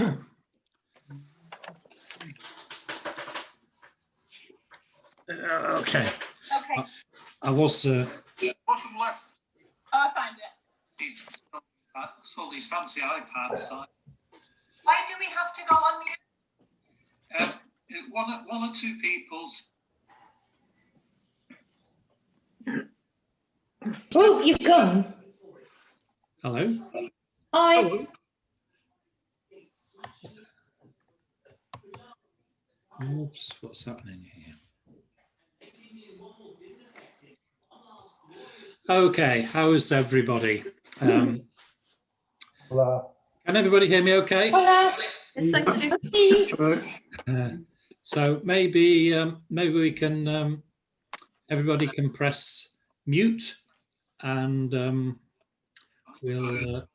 Okay. Okay. I was. Bottom left. Oh, I find it. These all these fancy iPads. Why do we have to go on mute? One or two people's. Oh, you've gone. Hello. Hi. Hello. Oops, what's happening here? Okay, how's everybody? Can everybody hear me okay? Hola. Yes, thank you. So maybe we can everybody can press mute, and we'll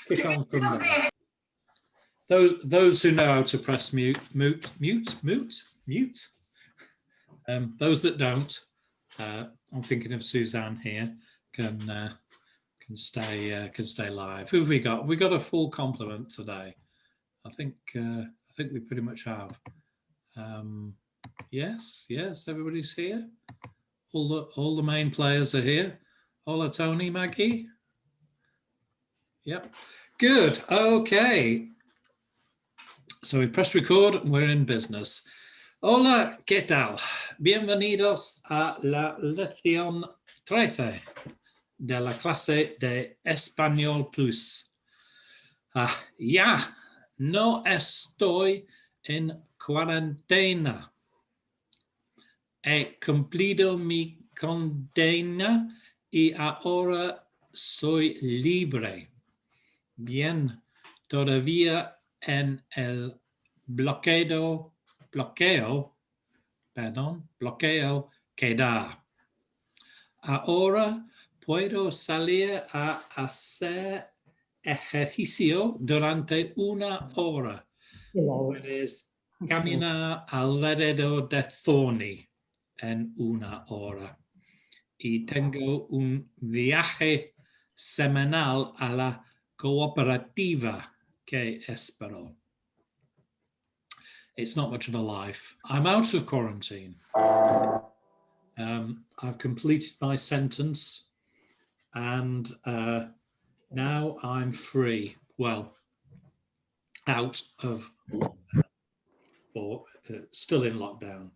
kick on from there. Those who know how to press mute. Those that don't, I'm thinking of Suzanne here, can stay live. Who have we got? We got a full complement today. I think we pretty much have. Yes, everybody's here. All the main players are here. Hola, Tony, Maggie. Yep, good. Okay. So we press record and we're in business. Hola, ¿qué tal? Bienvenidos a la lección 13 de la clase de Español Plus. Ya no estoy en cuarentena. He cumplido mi condena y ahora soy libre. Bien, todavía en el bloqueo queda. Ahora puedo salir a hacer ejercicio durante una hora. Puedes caminar alrededor de Thorney en una hora. Y tengo un viaje semanal a la cooperativa que espero. It's not much of a life. I'm out of quarantine. I've completed my sentence, and now I'm free. Well, out of lockdown, or still in lockdown.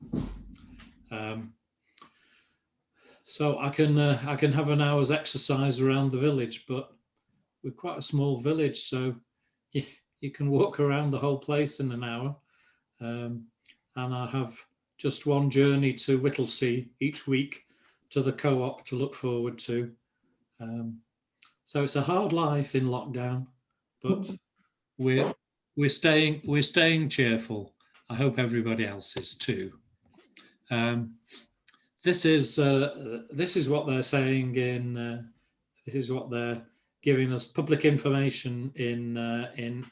So I can have an hour's exercise around the village, but we're quite a small village, so you can walk around the whole place in an hour. And I have just one journey to Whittlesea each week to the co-op to look forward to. So it's a hard life in lockdown, but we're staying cheerful. I hope everybody else is too. This is what they're saying in. This is what they're giving us public information in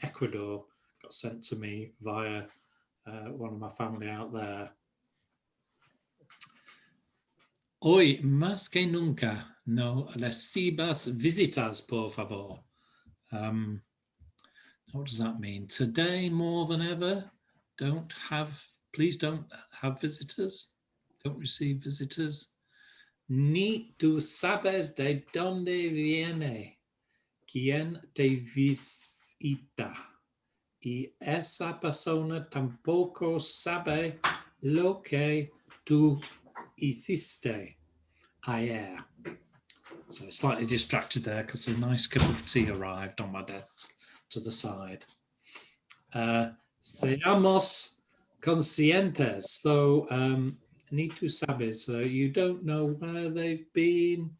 Ecuador. Got sent to me via one of my family out there. Hoy más que nunca no recibas visitas, por favor. What does that mean? Today more than ever, please don't have visitors. Don't receive visitors. Ni tú sabes de dónde viene quien te visita. Y esa persona tampoco sabe lo que tú hiciste ayer. So slightly distracted there because a nice cup of tea arrived on my desk to the side. Seamos conscientes. So ni tú sabes. So you don't know where they've been,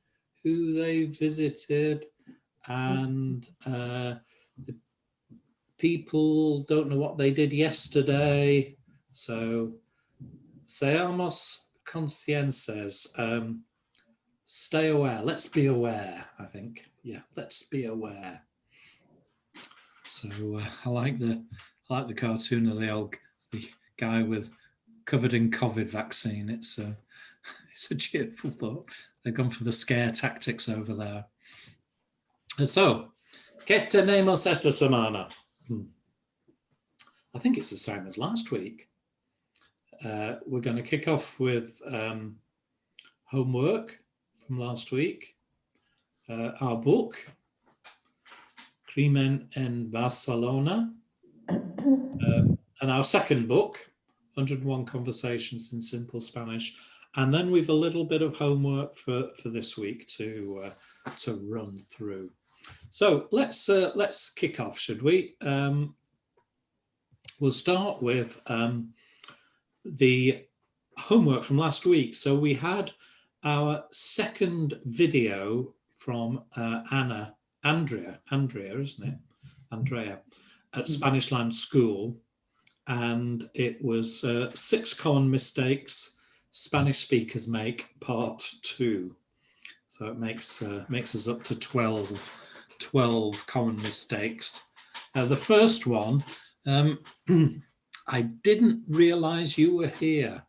who they visited, and the people don't know what they did yesterday. So seamos conscientes. Stay aware. Let's be aware, I think. Yeah, let's be aware. So I like the cartoon of the guy covered in COVID vaccine. It's a cheerful thought. They've gone for the scare tactics over there. And so, ¿Qué tenemos esta semana? I think it's the same as last week. We're going to kick off with homework from last week. Our book, Crimen en Barcelona, and our second book, 101 Conversations in Simple Spanish. And then we've a little bit of homework for this week to run through. So let's kick off, should we? We'll start with the homework from last week. So we had our second video from Andrea, isn't it? Andrea at Spanish Land School. And it was 6 common mistakes Spanish speakers make, part 2. So it makes us up to 12 common mistakes. The first one, I didn't realize you were here.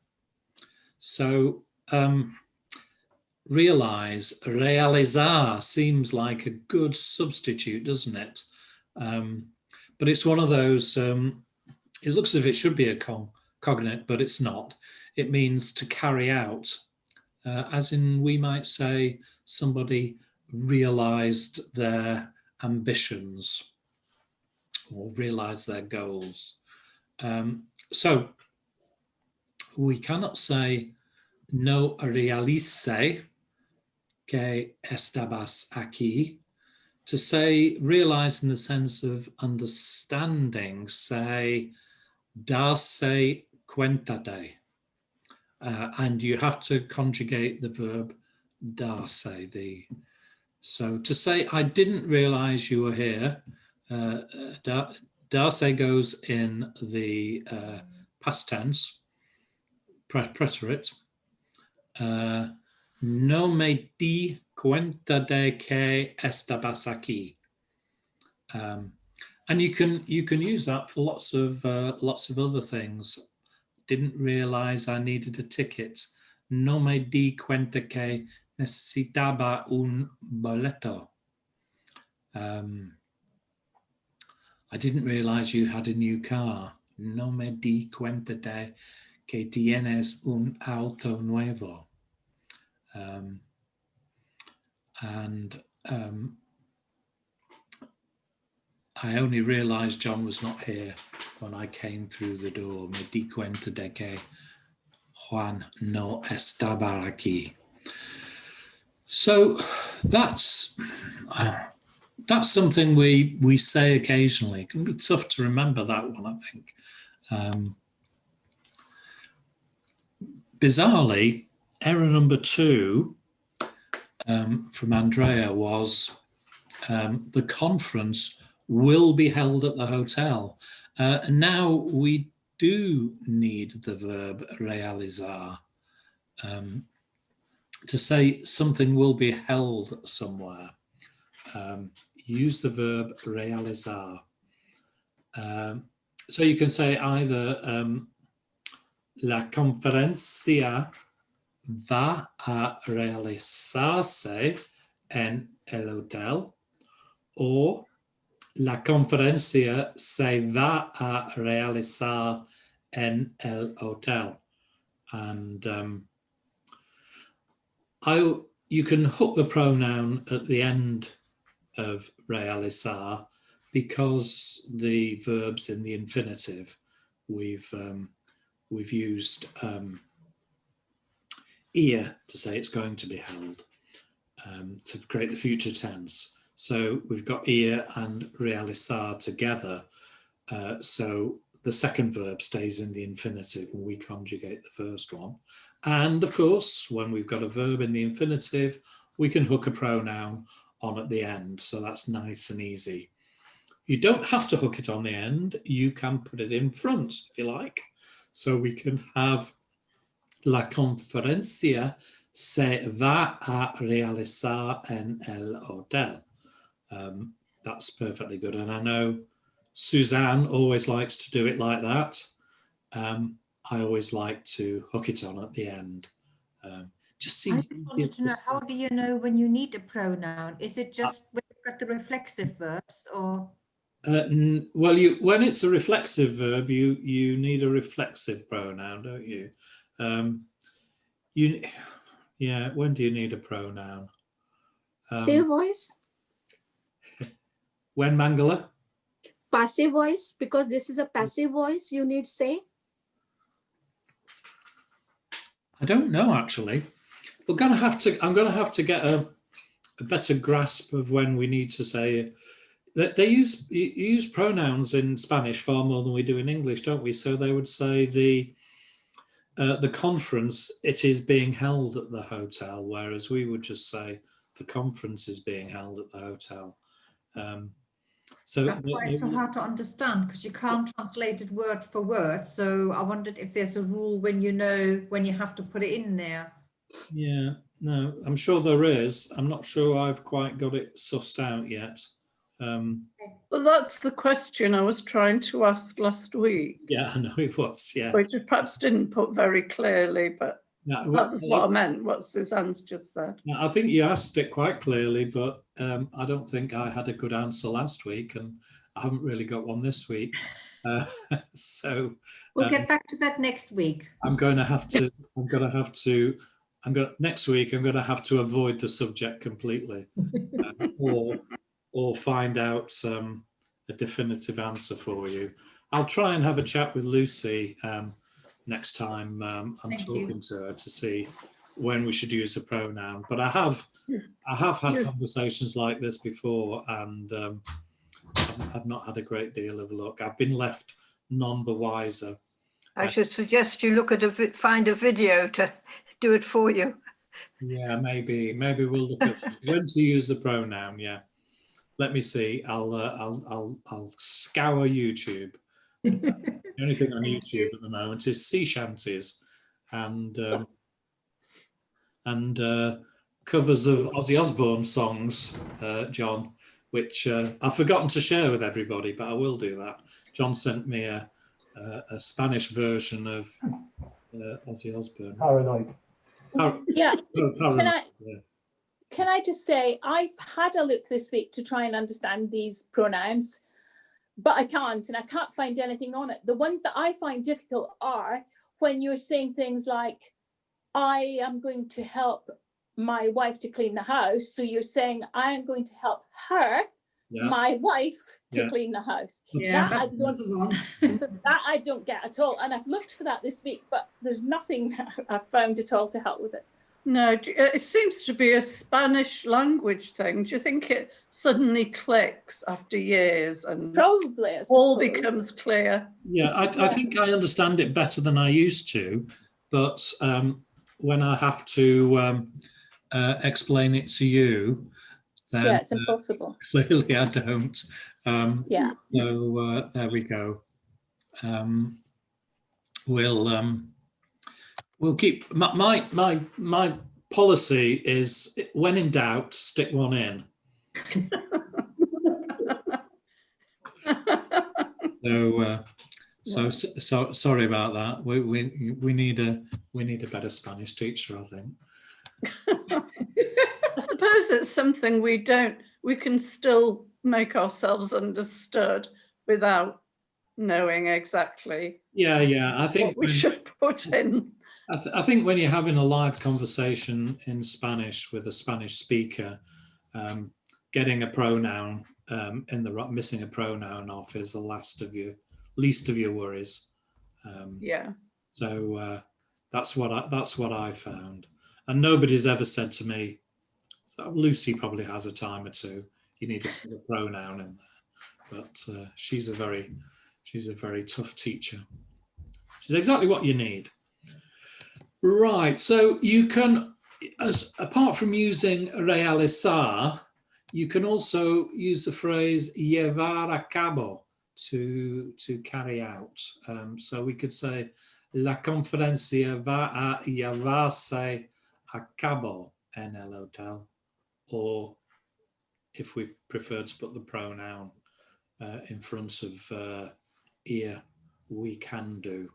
So realizar seems like a good substitute, doesn't it? But it's one of those, it looks as if it should be a cognate, but it's not. It means to carry out, as in we might say somebody realized their ambitions or realized their goals. So we cannot say no realice que estabas aquí. To say realize in the sense of understanding, say darse cuenta de. And you have to conjugate the verb darse. So to say, I didn't realize you were here, darse goes in the past tense, preterite. No me di cuenta de que estabas aquí. And you can use that for lots of other things. Didn't realize I needed a ticket. No me di cuenta que necesitaba un boleto. I didn't realize you had a new car. No me di cuenta de que tienes un auto nuevo. I only realized John was not here when I came through the door. Me di cuenta de que Juan no estaba aquí. So that's something we say occasionally. It can be tough to remember that one, I think. Bizarrely, error number 2 from Andrea was the conference will be held at the hotel. Now we do need the verb realizar to say something will be held somewhere. Use the verb realizar. So you can say either la conferencia va a realizarse en el hotel, or la conferencia se va a realizar en el hotel. And you can hook the pronoun at the end of realizar because the verb's in the infinitive. We've used ir to say it's going to be held, to create the future tense. So we've got ir and realizar together. So the second verb stays in the infinitive and we conjugate the first one. And of course, when we've got a verb in the infinitive, we can hook a pronoun on at the end. So that's nice and easy. You don't have to hook it on the end. You can put it in front if you like. So we can have la conferencia se va a realizar en el hotel. That's perfectly good. And I know Suzanne always likes to do it like that. I always like to hook it on at the end. Just seems I just wanted to know, how do you know when you need a pronoun? Is it just with the But the reflexive verbs, or Well, when it's a reflexive verb, you need a reflexive pronoun, don't you? You yeah. When do you need a pronoun? Passive voice, When, Mangala? passive voice, because this is a passive voice, you need say. I don't know actually. I'm gonna have to get a better grasp of when we need to say that. They use pronouns in Spanish far more than we do in English, don't we? So they would say the conference, it is being held at the hotel, whereas we would just say the conference is being held at the hotel. So that's why it's so hard to understand, because you can't translate it word for word. So I wondered if there's a rule when you know when you have to put it in there. yeah, no, I'm sure there is. I'm not sure I've quite got it sussed out yet. Well, that's the question I was trying to ask last week. Yeah, I know it was. Yeah, Which I perhaps didn't put very clearly, but yeah, that was what I meant, what Suzanne's just said. I think you asked it quite clearly, but I don't think I had a good answer last week, and I haven't really got one this week. So We'll get back to that next week. I'm going to have to. Next week. I'm going to have to avoid the subject completely, or find out a definitive answer for you. I'll try and have a chat with Lucy next time I'm talking to her to see when we should use a pronoun. But I have had conversations like this before, and I've not had a great deal of luck. I've been left none the wiser. I should suggest you look at find a video to do it for you. Yeah, maybe we'll look at when to use the pronoun. Yeah, let me see. I'll scour YouTube. The only thing on YouTube at the moment is sea shanties and covers of Ozzy Osbourne songs, John, which I've forgotten to share with everybody, but I will do that. John sent me a Spanish version of Ozzy Osbourne. Paranoid. Yeah. Paranoid. Can I just say, I've had a look this week to try and understand these pronouns, but I can't, and I can't find anything on it. The ones that I find difficult are when you're saying things like, I am going to help my wife to clean the house. So you're saying, I am going to help her, my wife, to clean the house. Yeah, that's another one. That I don't get at all. And I've looked for that this week, but there's nothing I've found at all to help with it. No, it seems to be a Spanish language thing. Do you think it suddenly clicks after years and probably all becomes clear? Yeah, I think I understand it better than I used to, but when I have to explain it to you, then it's impossible. Clearly I don't. So there we go. We'll keep my policy is, when in doubt, stick one in. So sorry about that. We need a better Spanish teacher, I think. I suppose it's something we can still make ourselves understood without knowing exactly. Yeah. I think what we should put in. I think when you're having a live conversation in Spanish with a Spanish speaker, getting a pronoun missing a pronoun off is the least of your worries. So that's what I found, and nobody's ever said to me. So Lucy probably has a time or two. You need to set a pronoun in there, but she's a very tough teacher. She's exactly what you need. Right, so you can, apart from using realizar, you can also use the phrase llevar a cabo to carry out. So we could say, la conferencia va a llevarse a cabo en el hotel, or if we prefer to put the pronoun in front of ir, we can do.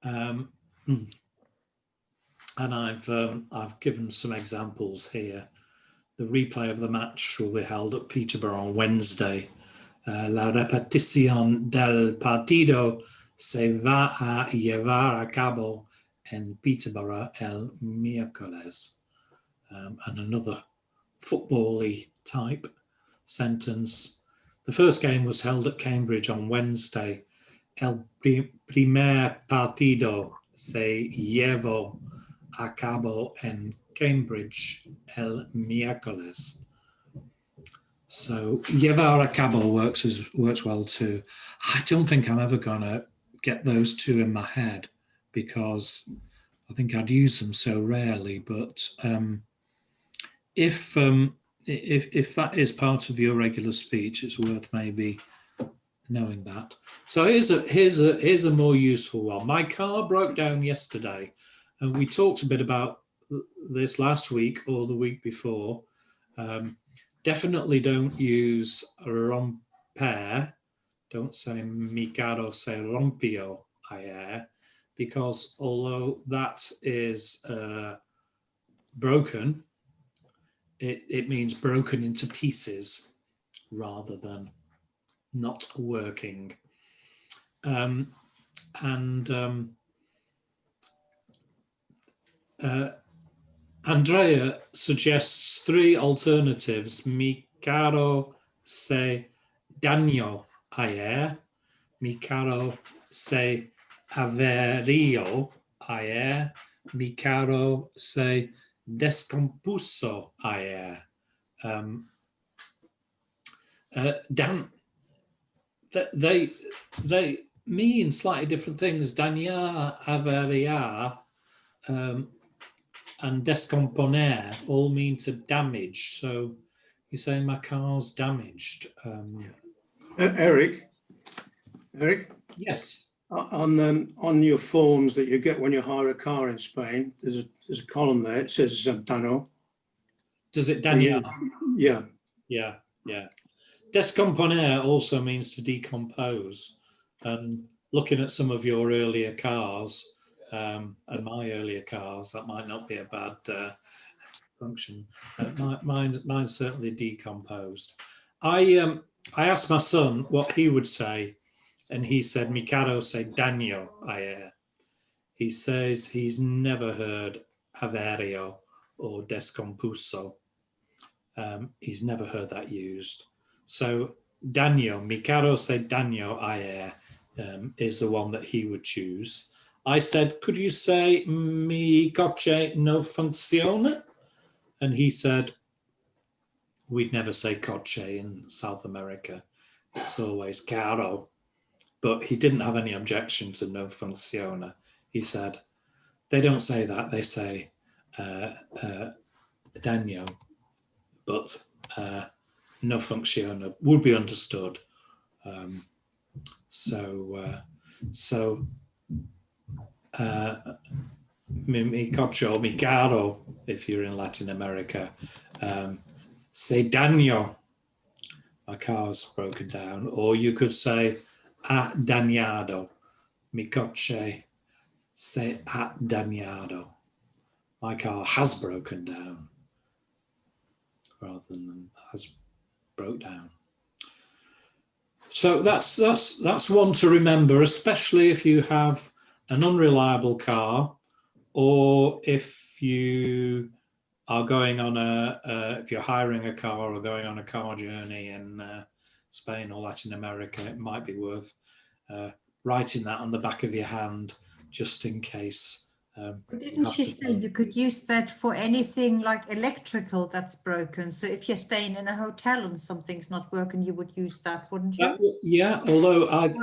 And I've given some examples here the replay of the match will be held at Peterborough on Wednesday. La repetición del partido se va a llevar a cabo en Peterborough el miércoles. And another football-y type sentence. The first game was held at Cambridge on Wednesday. El primer partido se llevó a cabo en Cambridge el miércoles. So llevar a cabo works well too. I don't think I'm ever gonna get those two in my head because I think I'd use them so rarely. But if that is part of your regular speech, it's worth maybe knowing that. So here's a more useful one. My car broke down yesterday, and we talked a bit about this last week or the week before. Definitely don't use romper. Don't say mi carro se rompió ayer, because although that is broken, it means broken into pieces rather than not working. Andrea suggests three alternatives. Mi carro se dañó ayer. Mi carro se averió ayer. Mi carro se descompuso ayer. They mean slightly different things. Dañar, averiar, and descomponer all mean to damage. So you're saying my car's damaged. Eric? Yes. On your forms that you get when you hire a car in Spain, there's a column there. It says dano. Does it dañar? Yeah. Yeah. Descomponer also means to decompose. And looking at some of your earlier cars, and my earlier cars, that might not be a bad function. Mine's certainly decomposed. I asked my son what he would say, and he said, "Mi carro se dañó ayer." He says he's never heard averio or descompuso. He's never heard that used. So daño, mi carro se dañó ayer, is the one that he would choose. I said, could you say mi coche no funciona? And he said, we'd never say coche in South America. It's always carro. But he didn't have any objection to no funciona. He said, they don't say that, they say daño, but no funciona would be understood. Mi coche or mi carro, if you're in Latin America, se daño, my car's broken down. Or you could say ha dañado, mi coche se ha dañado, my car has broken down, rather than has broke down. So that's one to remember, especially if you have an unreliable car, or if you are going on if you're hiring a car or going on a car journey in Spain or Latin America, it might be worth writing that on the back of your hand, just in case. Didn't she say you could use that for anything like electrical that's broken? So if you're staying in a hotel and something's not working, you would use that, wouldn't you? Yeah, although I've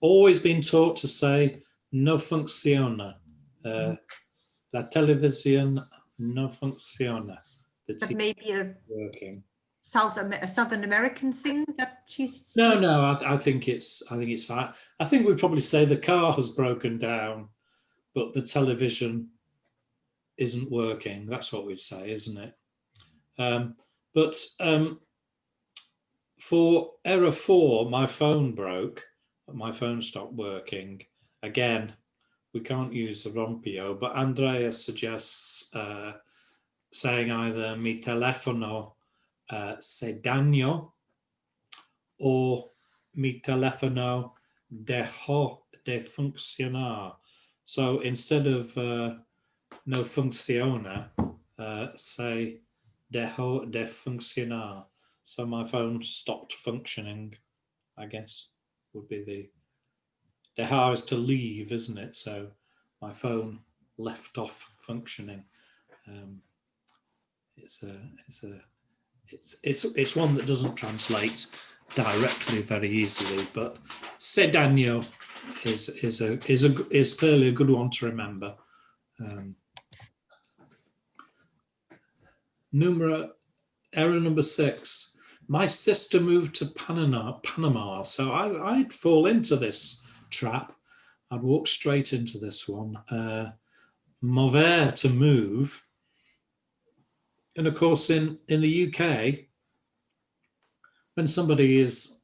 always been taught to say no funciona. La televisión no funciona. That may be a working. Southern American thing that she's. No, I think it's fine. I think we'd probably say the car has broken down, but the television isn't working. That's what we'd say, isn't it? But for error 4, my phone broke. My phone stopped working. Again, we can't use the rompio, but Andrea suggests saying either mi telefono se dañó or mi teléfono dejó de funcionar. So instead of no funciona, say dejó de funcionar. So my phone stopped functioning, I guess, would be the dejar is to leave, isn't it? So my phone left off functioning. It's one that doesn't translate directly very easily, but se dañó is clearly a good one to remember. Error number 6. My sister moved to Panama, so I'd fall into this trap. I'd walk straight into this one. Mover, to move. And of course, in the UK, when somebody is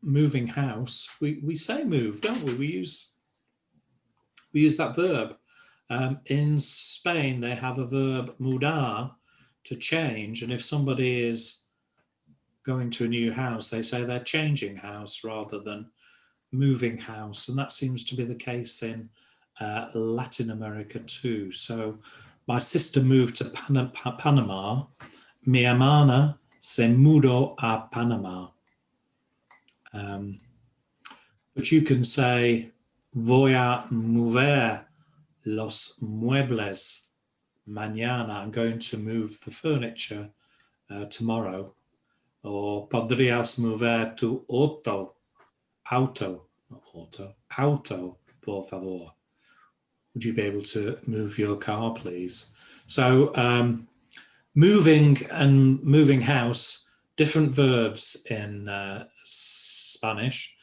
moving house, we say move, don't we? We use that verb. In Spain, they have a verb mudar, to change, and if somebody is going to a new house, they say they're changing house rather than moving house, and that seems to be the case in Latin America too. So my sister moved to Panama. Mi hermana se mudó a Panama. But you can say voy a mover los muebles mañana. I'm going to move the furniture tomorrow. Or podrías mover tu auto, por favor. Would you be able to move your car, please? So moving and moving house, different verbs in Spanish.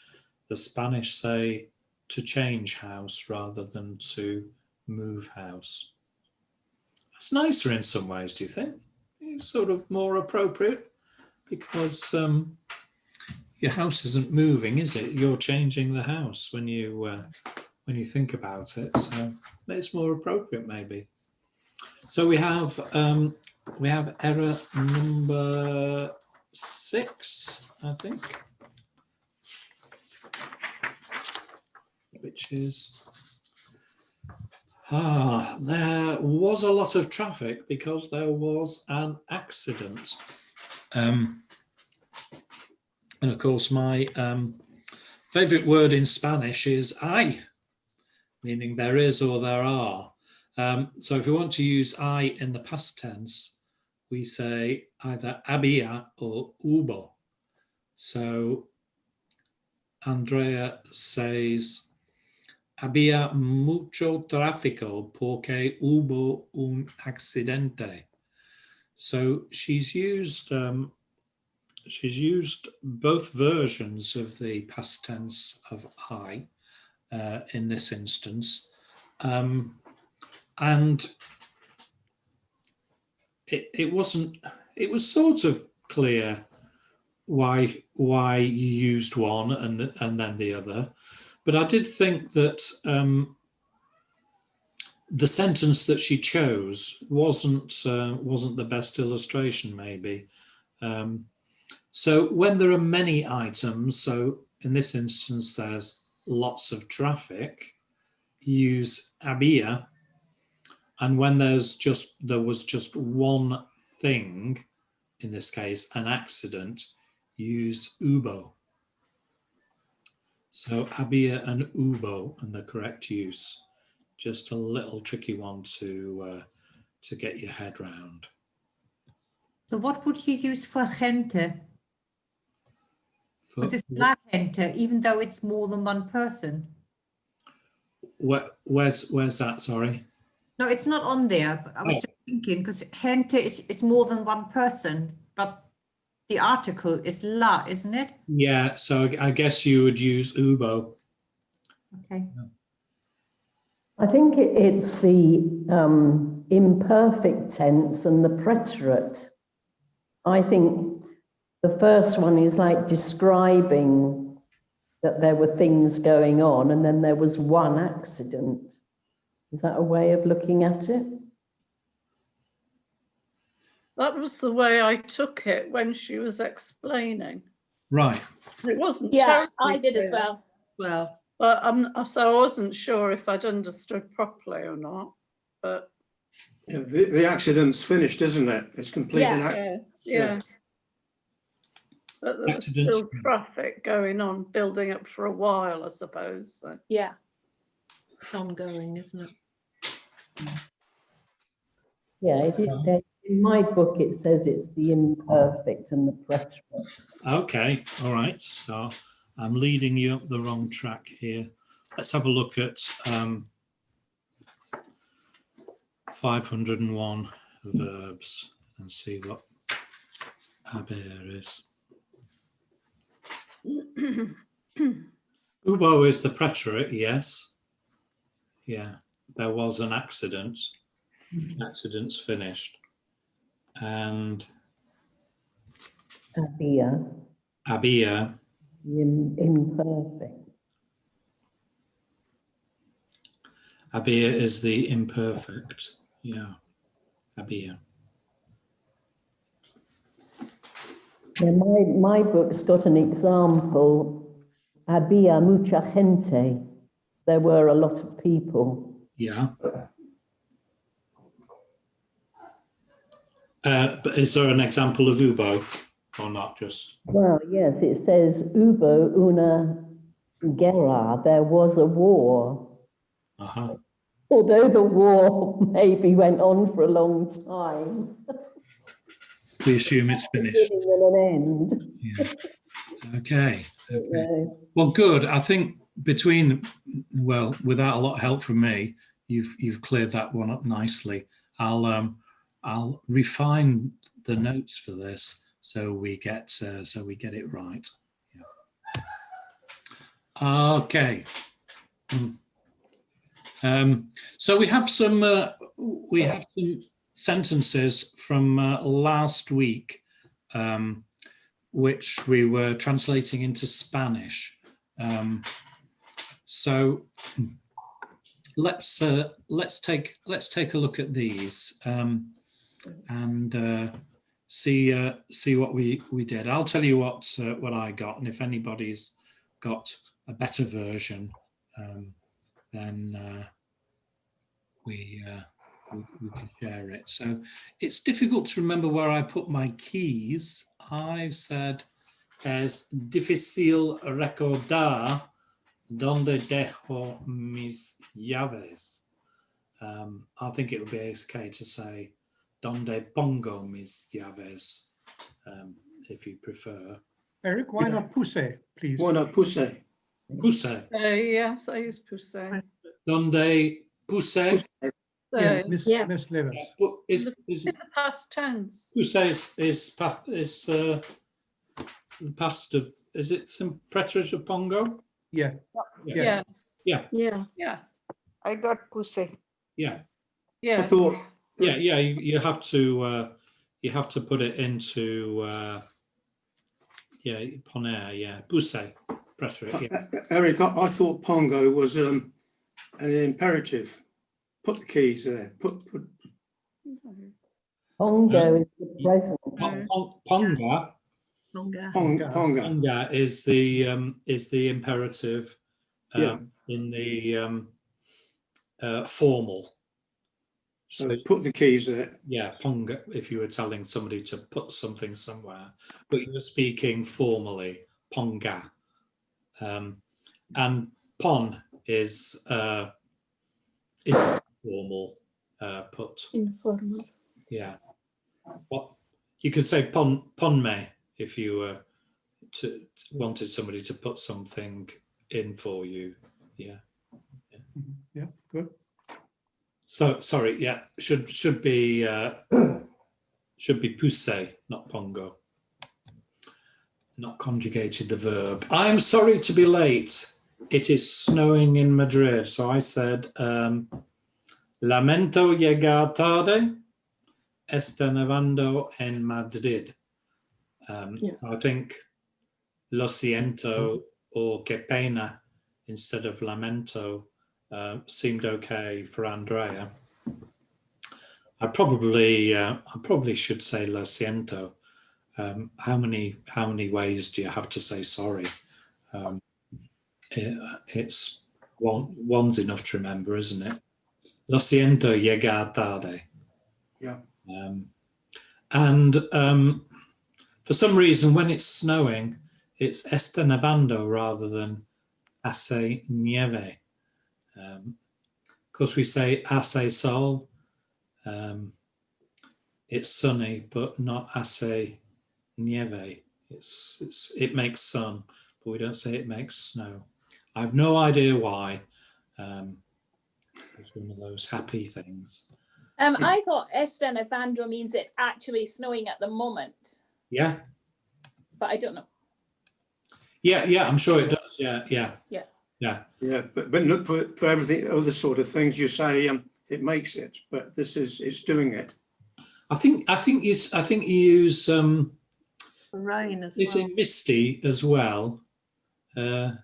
The Spanish say to change house rather than to move house. It's nicer in some ways, do you think? It's sort of more appropriate because your house isn't moving, is it? You're changing the house when you think about it. So it's more appropriate, maybe. So we have error number 6, I think, which is there was a lot of traffic because there was an accident. And of course, my favorite word in Spanish is hay, meaning there is or there are. So if we want to use I in the past tense, we say either había or hubo. So Andrea says, había mucho tráfico porque hubo un accidente. So she's used both versions of the past tense of I in this instance. And it was sort of clear why you used one and then the other, but I did think that the sentence that she chose wasn't the best illustration, maybe. So when there are many items, so in this instance there's lots of traffic, use había. And when there was just one thing, in this case an accident, use hubo. So había and hubo and the correct use. Just a little tricky one to get your head round. So what would you use for gente? Because it's la gente, even though it's more than one person. Where's that? Sorry. No, it's not on there. But I was just thinking because gente is more than one person, but the article is la, isn't it? Yeah. So I guess you would use hubo. Okay. I think it's the imperfect tense and the preterite. I think the first one is like describing that there were things going on and then there was one accident. Is that a way of looking at it? That was the way I took it when she was explaining. Right. It wasn't Yeah, totally I did as clear, well. Well, but so I wasn't sure if I'd understood properly or not. But Yeah, the accident's finished, isn't it? It's complete. Yeah. yes, Yeah. yeah. But there was Accidents. still traffic going on, building up for a while, I suppose. So. Yeah. it's ongoing, isn't it? Yeah, in my book, it says it's the imperfect and the preterite. Okay, all right. So I'm leading you up the wrong track here. Let's have a look at 501 verbs and see what haber is. Ubo is the preterite, yes. Yeah, there was an accident. Accident's finished. And Abia, abia, the imperfect. abia is the imperfect. Yeah, abia. Yeah, my book's got an example. Había mucha gente. There were a lot of people. Yeah. But is there an example of Ubo or not just? Well, yes, it says hubo una guerra. There was a war. Uh-huh. Although the war maybe went on for a long time. We assume it's finished. Beginning and an end. Yeah. Okay. Okay. Yeah. Well, good. I think well, without a lot of help from me, you've cleared that one up nicely. I'll refine the notes for this so we get it right. Yeah. Okay. So we have some sentences from last week, which we were translating into Spanish. So let's take a look at these and see what we did. I'll tell you what I got, and if anybody's got a better version, then we can share it. So it's difficult to remember where I put my keys. I said es difícil recordar donde dejo mis llaves. I think it would be okay to say donde pongo mis llaves, if you prefer. Eric, why not puse, please? Why not puse? Puse. Yes, I use puse. Donde puse. Yeah, Yeah. Miss Levis. Is It's the past tense. puse is the past of, is it some preterite of pongo? Yeah. Yeah. Yeah. Yeah. Yeah. I got pussy. Yeah. Yeah. I thought, Yeah. You have to put it into poner. Yeah, puse, preterite. Yeah. Eric, I thought pongo was an imperative. Put the keys there. Put Pongo is the present. Ponga. ponga. Is the imperative in the formal. So put the keys there. Yeah, ponga, if you were telling somebody to put something somewhere, but you were speaking formally, ponga. And pon is formal, put. Informal. Yeah. What you could say ponme if you were wanted somebody to put something in for you. Yeah. Yeah, good. So sorry, yeah, should be puse, not pongo. Not conjugated the verb. I'm sorry to be late. It is snowing in Madrid. So I said, lamento llegar tarde. Está nevando en Madrid. So I think lo siento or que pena instead of lamento seemed okay for Andrea. I probably should say lo siento. How many ways do you have to say sorry? It's one's enough to remember, isn't it? Lo siento, llegar tarde. Yeah. And for some reason, when it's snowing, it's está nevando rather than hace nieve. Of course, we say hace sol. It's sunny, but not hace nieve. It makes sun, but we don't say it makes snow. I have no idea why. It's one of those happy things. I thought está nevando means it's actually snowing at the moment, Yeah, but I don't know. yeah, I'm sure it does. Yeah. Yeah, but look for everything, other sort of things you say, it makes it, but it's doing it. I think you use Rain as is well. it misty as well? I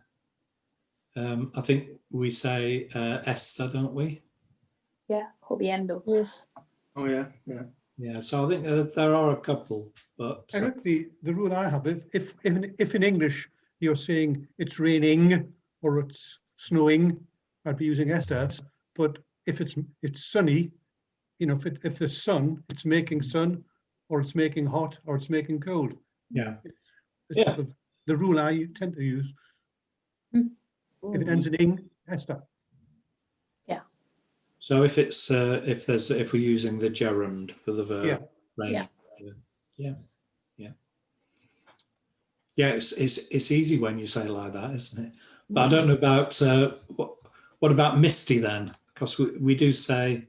think we say esta, don't we? Yeah, jodiendo. Yes. Oh yeah. Yeah. So I think there are a couple, but Eric, the rule I have, if in English you're saying it's raining or it's snowing, I'd be using estas. But if it's sunny, if the sun, it's making sun, or it's making hot, or it's making cold. yeah. It's sort of the rule I tend to use. If it ends in ing, esta. So if it's if we're using the gerund for the verb, raining, yeah. It's easy when you say it like that, isn't it? But I don't know about what about misty then? Because we do say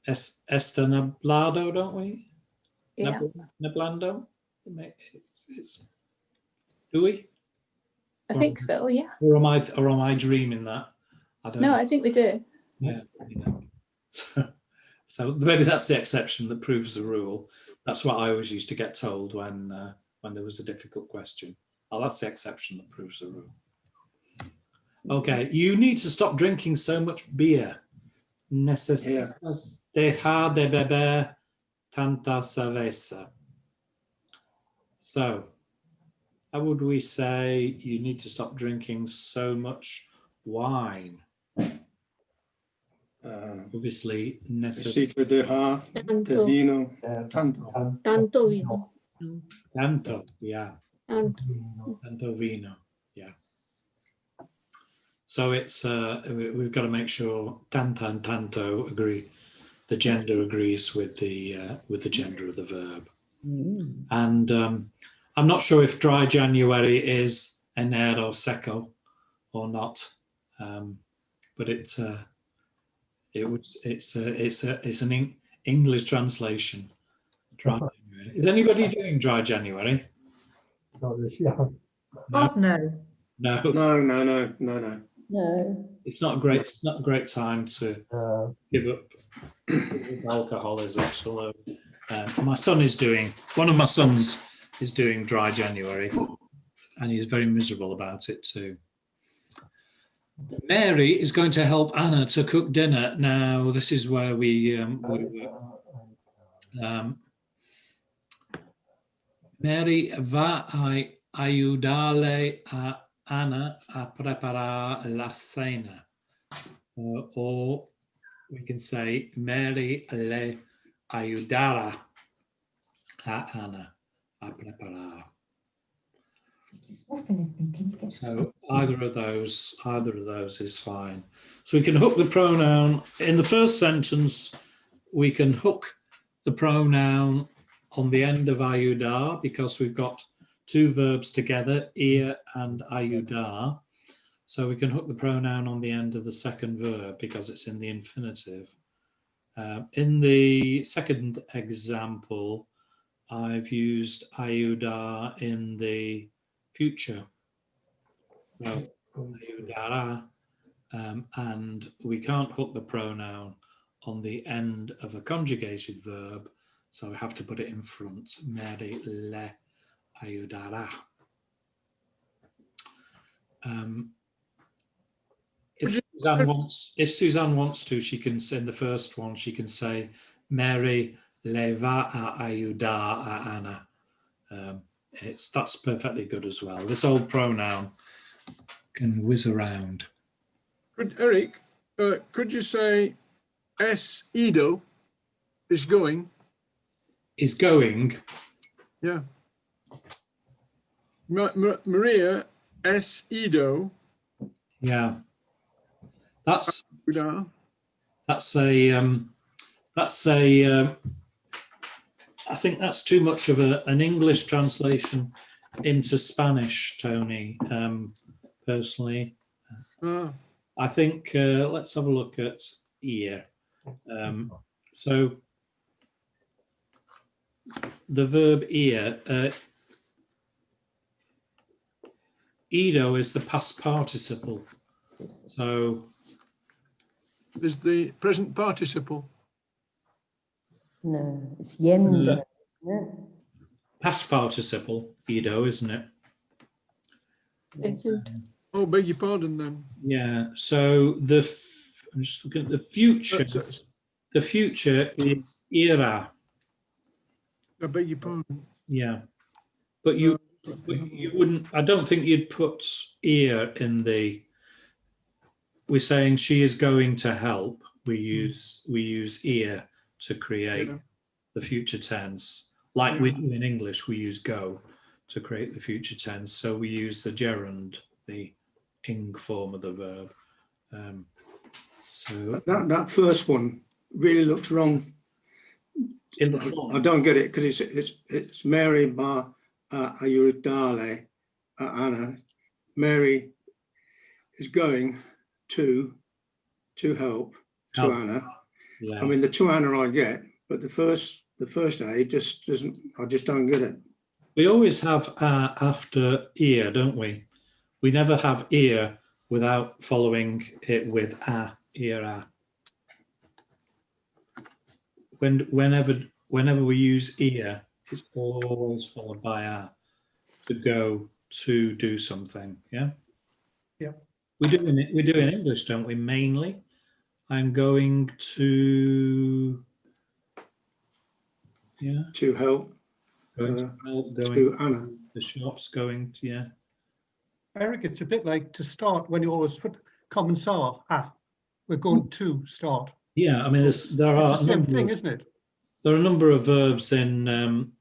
está nublado, don't we? Yeah. Nublando. Do we? I think so, yeah. Or am I dreaming that? I don't know. I think we do. Yeah. So maybe that's the exception that proves the rule. That's what I always used to get told when there was a difficult question. Oh, that's the exception that proves the rule. Okay, you need to stop drinking so much beer. Necesitas dejar de beber tanta cerveza. So, how would we say you need to stop drinking so much wine? Obviously, Necesito dejar de vino tanto. Tanto vino. Tanto, yeah. Tanto vino, yeah. So it's we've got to make sure tanto and tanto agree. The gender agrees with the gender of the verb. And I'm not sure if dry January is enero seco or not, but it's an English translation. Dry January. Is anybody doing dry January? God, no. No. It's not a great time to give up alcoholism. Although one of my sons is doing dry January, and he's very miserable about it too. Mary is going to help Anna to cook dinner. Now, this is where Mary va a ayudarle a Anna a preparar la cena. Or we can say Mary le ayudará a Anna a preparar. So either of those is fine. So we can hook the pronoun in the first sentence. We can hook the pronoun on the end of ayudar because we've got two verbs together, ir and ayudar. So we can hook the pronoun on the end of the second verb because it's in the infinitive. In the second example, I've used ayudar in the future. So ayudará, and we can't hook the pronoun on the end of a conjugated verb, so we have to put it in front. Mary le ayudará. If Suzanne wants to, she can, in the first one, she can say Mary le va a ayudar a Anna. That's perfectly good as well. This old pronoun can whiz around. Eric, could you say S. Ido is going? Is going. Yeah. Maria S. Ido. Yeah. That's Uda. I think that's too much of an English translation into Spanish, Tony, personally. I think let's have a look at ear. So the verb ear, Ido is the past participle. So is the present participle. No, it's yendo. Past participle, Ido, isn't it? Oh, beg your pardon then. Yeah. So I'm just looking at the future. The future is ira. I beg your pardon. Yeah, but you wouldn't. I don't think you'd put ear in the. We're saying she is going to help. We use ear to create the future tense. Like we do in English, we use go to create the future tense. So we use the gerund, the ing form of the verb. So that first one really looks wrong. It looks wrong. I don't get it because it's Mary ma ayudale Anna. Mary is going to help to Anna. Yeah. I mean the to Anna I get, but the first A just doesn't. I just don't get it. We always have after ear, don't we? We never have ear without following it with ear. Whenever we use ear, it's always followed by to go to do something. Yeah. Yeah. We do in English, don't we? Mainly, I'm going to. Yeah. To help. Going to help. Going to Anna. The shops. Going to yeah. Eric, it's a bit like to start when you always put comenzar. We're going to start. Yeah, I mean, there are the same thing, isn't it? There are a number of verbs in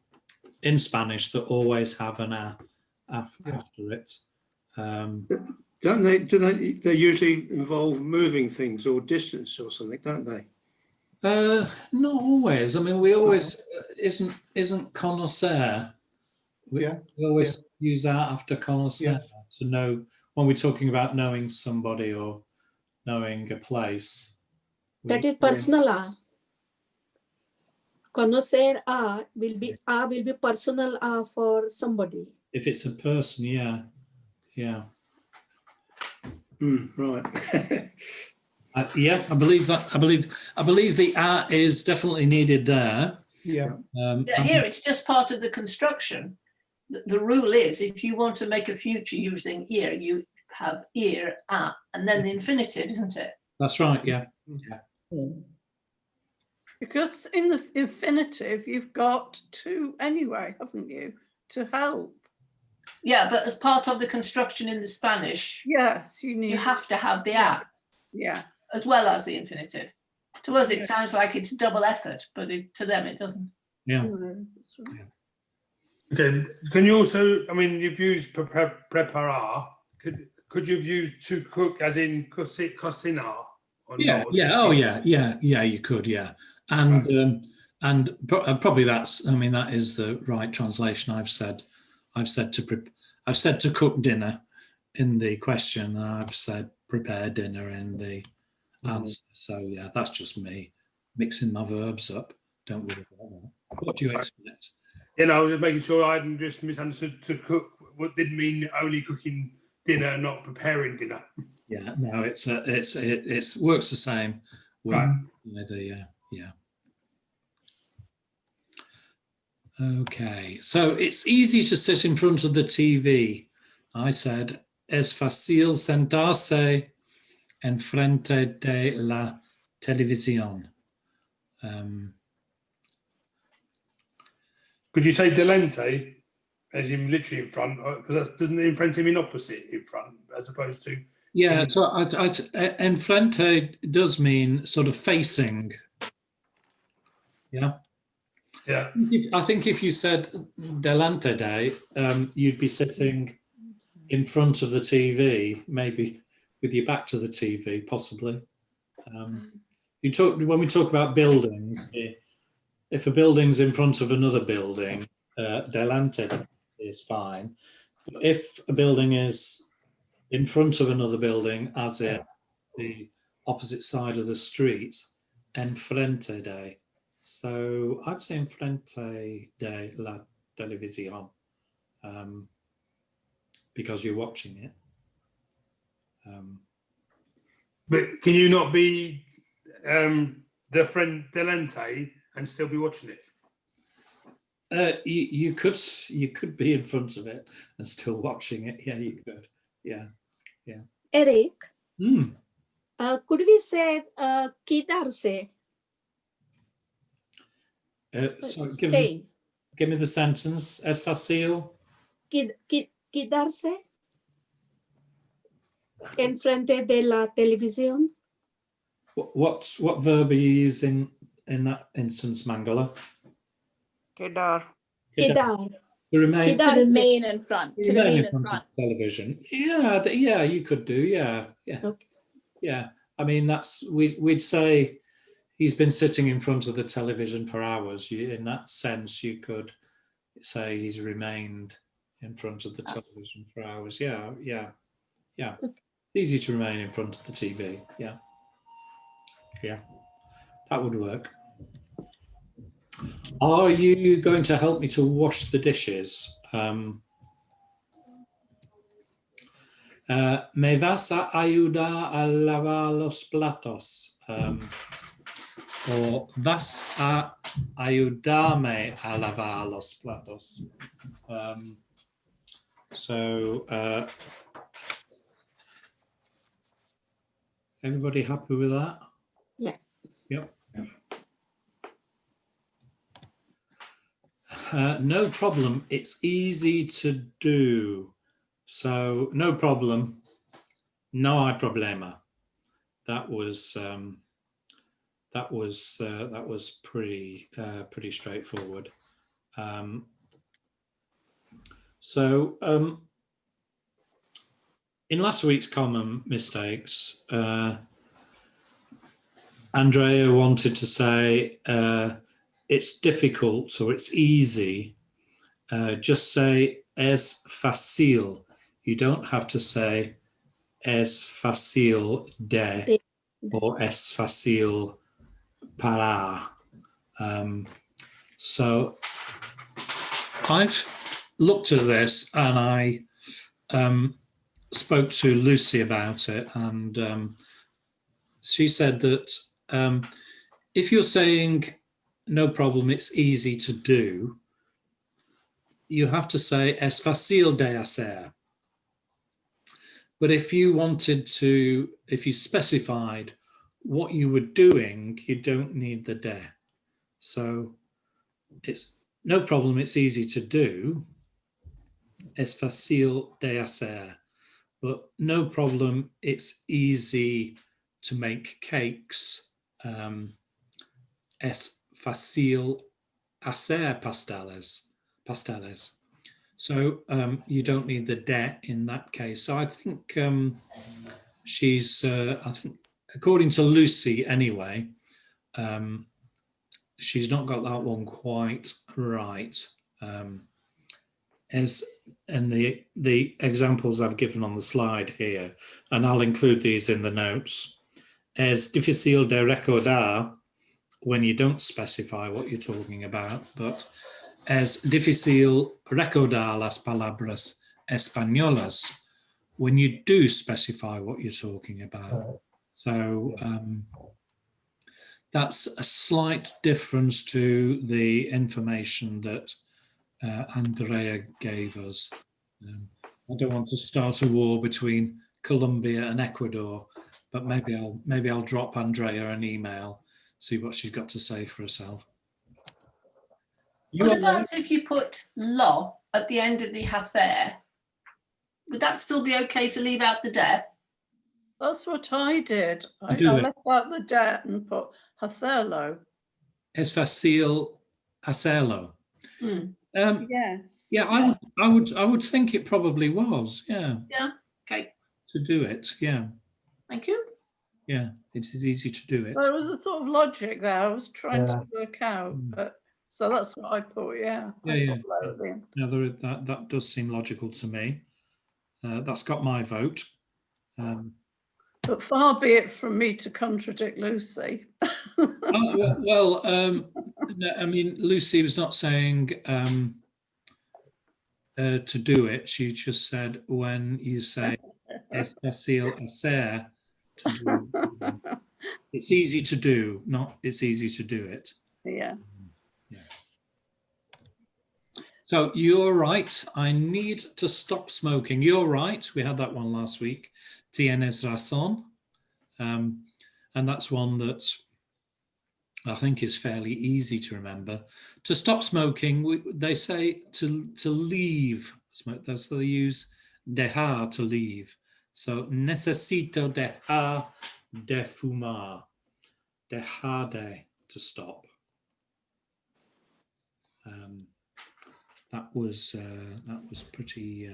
Spanish that always have an after it. Don't they? They usually involve moving things or distance or something, don't they? Not always. I mean, we always isn't connoisseur. We always use after connoisseur to know when we're talking about knowing somebody or knowing a place. That is personal Conocer will be personal for somebody. If it's a person, yeah. Right. Yeah, I believe that. I believe the is definitely needed there. Yeah. Here it's just part of the construction. The rule is if you want to make a future using ear, you have ear, and then the infinitive, isn't it? That's right, yeah. Because in the infinitive, you've got to anyway, haven't you? To help. Yeah, but as part of the construction in the Spanish, yes, you have to have the yeah, as well as the infinitive. To us, it sounds like it's double effort, but to them, it doesn't. Yeah. Okay. Can you also? I mean, you've used preparar. Could you have used to cook, as in cocinar? Yeah. Oh, yeah. You could. Yeah. And probably that's. I mean, that is the right translation. I've said to cook dinner in the question, and I've said prepare dinner in the answer. So yeah, that's just me mixing my verbs up. Don't worry about that. What do you expect? I was just making sure I hadn't just misunderstood to cook. What did mean only cooking dinner, not preparing dinner. Yeah, no, it works the same. Right. Yeah. Okay, so it's easy to sit in front of the TV. I said, es fácil sentarse en frente de la televisión. Could you say delante, as in literally in front? Because doesn't enfrente mean opposite in front, as opposed to? Yeah, so enfrente does mean sort of facing. Yeah. Yeah. I think if you said delante de, you'd be sitting in front of the TV, maybe with your back to the TV, possibly. When we talk about buildings, if a building's in front of another building, delante is fine. But if a building is in front of another building, as in the opposite side of the street, enfrente de. So I'd say enfrente de la televisión, because you're watching it. But can you not be the friend delante and still be watching it? You could be in front of it and still watching it. Yeah, you could. Yeah. Eric, Mm. Could we say quitarse? Sorry, Stay. give me the sentence. Es fácil. Quitarse enfrente de la televisión. What verb are you using in that instance, Mangala? Quedar. Quedar. To remain. To remain in front. To remain in front. Of television. Yeah, you could do. Yeah. Okay. Yeah. I mean, we'd say he's been sitting in front of the television for hours. In that sense, you could say he's remained in front of the television for hours. Yeah. It's easy to remain in front of the TV. Yeah, that would work. Are you going to help me to wash the dishes? ¿Me vas a ayudar a lavar los platos? Or vas a ayudarme a lavar los platos? Everybody happy with that? Yeah. Yep. No problem. It's easy to do. So no problem. No hay problema. That was pretty straightforward. In last week's common mistakes, Andrea wanted to say it's difficult or it's easy. Just say es fácil. You don't have to say es fácil de or es fácil para. So I've looked at this and I spoke to Lucy about it, and she said that if you're saying no problem, it's easy to do, you have to say es fácil de hacer. But if you specified what you were doing, you don't need the de. So it's no problem, it's easy to do, es fácil de hacer. But no problem, it's easy to make cakes. Es fácil hacer pasteles. So you don't need the de in that case. So I think I think according to Lucy anyway, she's not got that one quite right. And the examples I've given on the slide here, and I'll include these in the notes. Es difícil de recordar, when you don't specify what you're talking about, but es difícil recordar las palabras españolas, when you do specify what you're talking about. So that's a slight difference to the information that Andrea gave us. I don't want to start a war between Colombia and Ecuador, but maybe I'll drop Andrea an email, see what she's got to say for herself. You What are about right. if you put lo at the end of the hather? Would that still be okay to leave out the de? That's what I did. I do it. left out the de and put Hatherlo. Es fácil hacerlo. Mm. Yes. Yeah, I would think it probably was. Yeah, Yeah. Okay. to do it. Yeah, Thank you. yeah, it is easy to do it. There was a sort of logic there I was trying Yeah. to work out, but so that's what I put. Yeah. Yeah, I yeah. put low at the end. Now that does seem logical to me. That's got my vote. But far be it from me to contradict Lucy. Well, no, I mean, Lucy was not saying to do it. She just said when you say es fácil hacer, to do. It's easy to do, not it's easy to do it. Yeah. So you're right. I need to stop smoking. You're right. We had that one last week. Tienes razón. And that's one that I think is fairly easy to remember. To stop smoking, they say to leave smoke. That's what they use dejar, to leave. So necesito dejar de fumar. Dejar de, to stop. That was pretty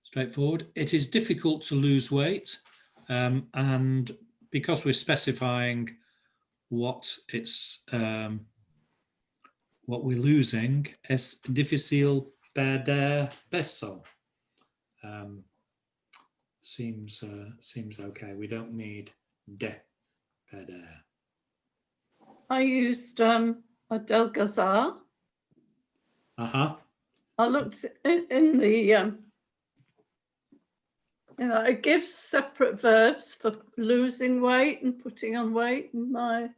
straightforward. It is difficult to lose weight, and because we're specifying what we're losing, es difícil perder peso. Seems okay. We don't need de perder. I used adelgazar. I looked in the, it gives separate verbs for losing weight and putting on weight in my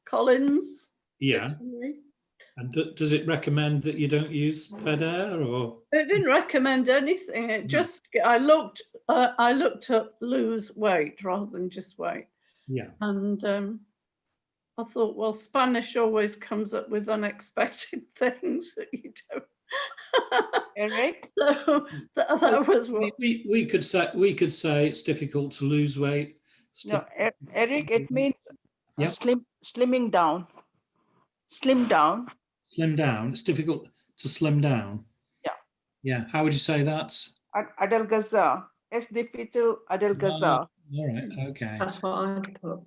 Collins. Yeah. Dictionary. And does it recommend that you don't use perder, or? It didn't recommend anything. It just, I looked up lose weight rather than just weight. Yeah. And I thought, well, Spanish always comes up with unexpected things that you don't. Eric? So that was what we could say it's difficult to lose weight. No, Eric, it means Yep. slimming down. Slim down. Slim down. It's difficult to slim down. Yeah. Yeah. How would you say that? Adelgazar. Es difícil adelgazar. All right. Okay. That's what I'd put.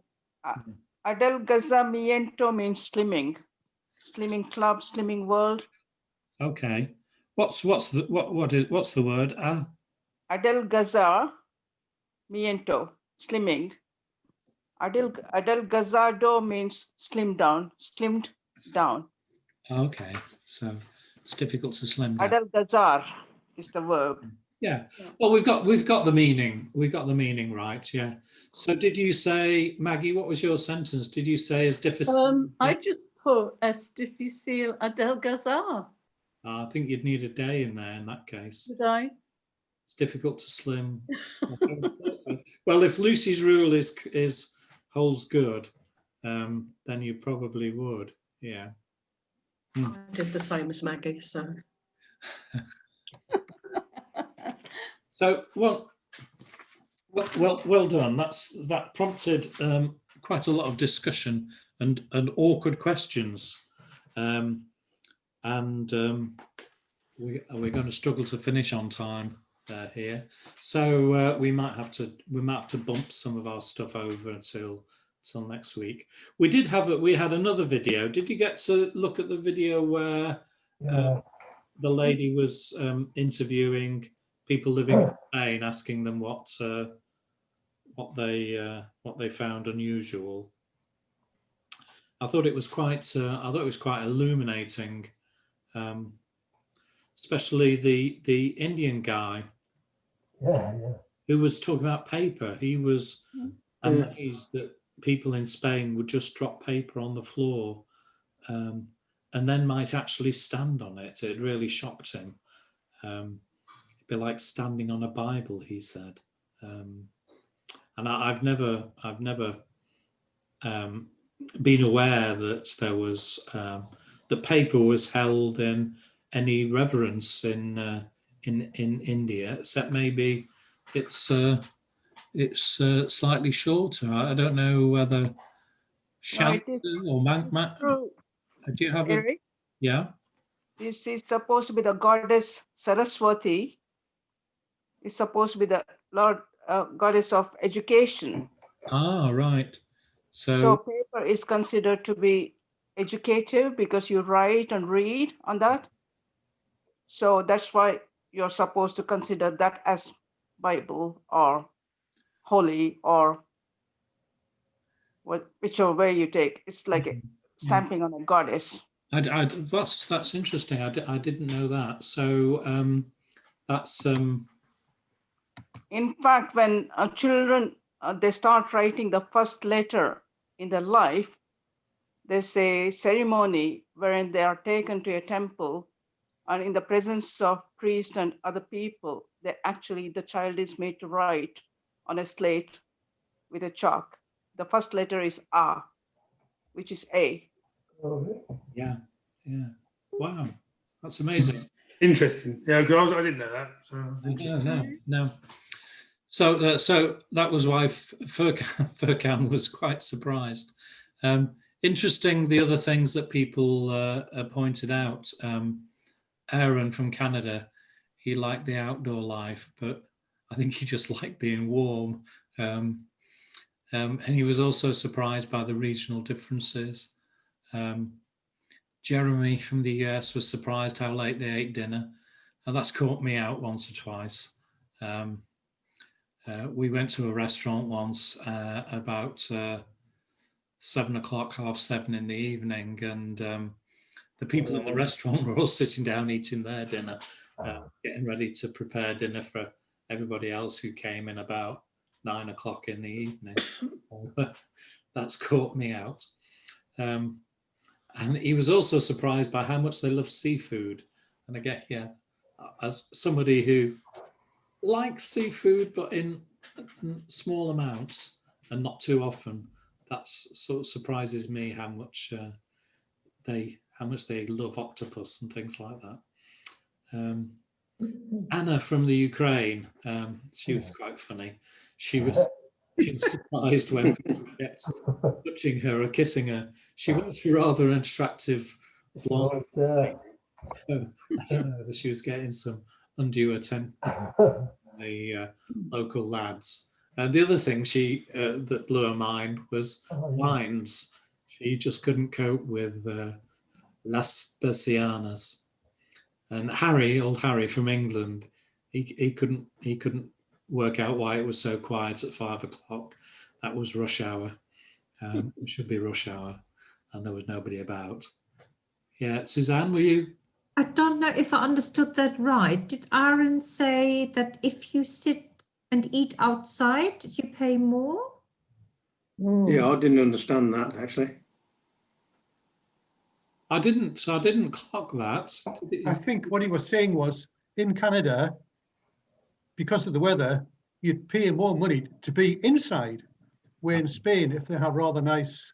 Adelgazamiento means slimming. Slimming club, slimming world. Okay. What's the word? Adelgazar miento, slimming. Adelgazado means slimmed down. Okay. So it's difficult to slim down. Adelgazar is the verb. Yeah. Well, we've got the meaning. We've got the meaning right. Yeah. So did you say, Maggie, what was your sentence? Did you say as difficult? I just put es difícil adelgazar. I think you'd need a day in there in that case. Did I? It's difficult to slim. Well, if Lucy's rule is holds good, then you probably would. Yeah. I did the same as Maggie, so. So well done. That prompted quite a lot of discussion and awkward questions, and we're going to struggle to finish on time here. So we might have to bump some of our stuff over until next week. We had another video. Did you get to look at the video where the lady was interviewing people living in Spain, asking them what they found unusual? I thought it was quite illuminating, especially the Indian guy. Who was talking about paper. He was amazed that people in Spain would just drop paper on the floor, and then might actually stand on it. It really shocked him. It'd be like standing on a Bible, he said. And I've never been aware that the paper was held in any reverence in India, except maybe it's slightly shorter. I don't know whether No, Shanta it is or Mankmat. true, Do you have a Eric. yeah? This is supposed to be the goddess Saraswati. Is supposed to be the goddess of education. Ah, right. So paper is considered to be educative because you write and read on that. So that's why you're supposed to consider that as Bible or holy or whichever way you take. It's like a stamping on a goddess. That's interesting. I didn't know that. So that's In fact, when children they start writing the first letter in their life, there's a ceremony wherein they are taken to a temple, and in the presence of priest and other people, the child is made to write on a slate with a chalk. The first letter is A, which is A. yeah. Wow, that's amazing. Interesting. Yeah, because I didn't know that. So it was interesting. No. So that was why Furkan was quite surprised. Interesting, the other things that people pointed out. Aaron from Canada, he liked the outdoor life, but I think he just liked being warm. And he was also surprised by the regional differences. Jeremy from the US was surprised how late they ate dinner, and that's caught me out once or twice. We went to a restaurant once about 7 o'clock, 7:30 in the evening, and the people in the restaurant were all sitting down eating their dinner, getting ready to prepare dinner for everybody else who came in about 9 o'clock in the evening. That's caught me out. And he was also surprised by how much they love seafood. And again, as somebody who likes seafood, but in small amounts and not too often, that sort of surprises me how much they love octopus and things like that. Anna from the Ukraine, she was quite funny. She was surprised when people kept touching her or kissing her. She was rather an attractive blonde. So I don't know whether she was getting some undue attention from the local lads. And the other thing that blew her mind was wines. She just couldn't cope with Las Persianas. And old Harry from England, he couldn't work out why it was so quiet at 5 o'clock. That was rush hour. It should be rush hour, and there was nobody about. Yeah, Suzanne, were you? I don't know if I understood that right. Did Aaron say that if you sit and eat outside, you pay more? Yeah, I didn't understand that actually. I didn't clock that. I think what he was saying was, in Canada, because of the weather, you'd pay more money to be inside. Where in Spain, if they have rather nice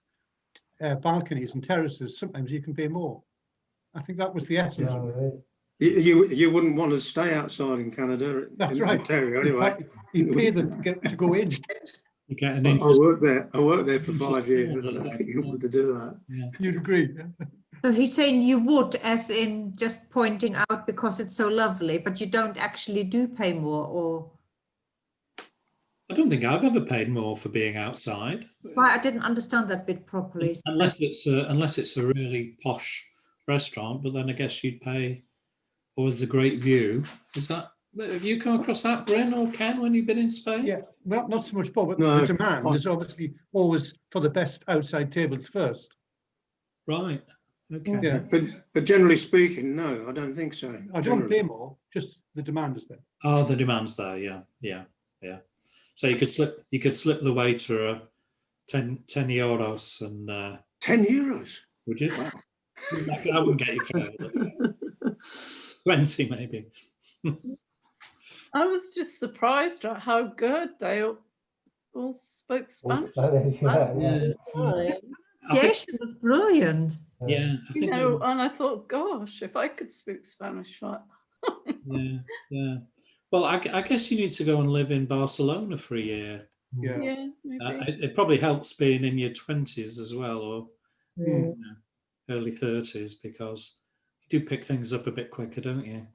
balconies and terraces, sometimes you can pay more. I think that was the essence of it. You wouldn't want to stay outside in Canada. That's in right. Ontario, anyway. You pay them to go in. You get an I worked there for 5 years. I don't think you want to do that. Yeah. You'd agree. So he's saying you would, as in just pointing out because it's so lovely, but you don't actually do pay more, or? I don't think I've ever paid more for being outside. Well, I didn't understand that bit properly. Unless it's a really posh restaurant, but then I guess you'd pay. Or there's a great view. Have you come across that, Bryn or Ken, when you've been in Spain? Yeah, well, not so much more, but No, the demand is obviously always for the best outside tables first. Right. Okay. Yeah. But generally speaking, no, I don't think so. I don't pay more, just the demand is there. Oh, the demand's there. Yeah. So you could slip the waiter 10 euros and 10 euros. Would you? Wow. I wouldn't get you failed. 20 maybe. I was just surprised at how good they all spoke Spanish. The pronunciation was brilliant. Yeah, I You think know, and I thought, gosh, if I could speak Spanish, like, yeah, yeah. Well, I guess you need to go and live in Barcelona for a year. Yeah. yeah, maybe. It probably helps being in your 20s as well, or Mm. early 30s, because you do pick things up a bit quicker, don't you?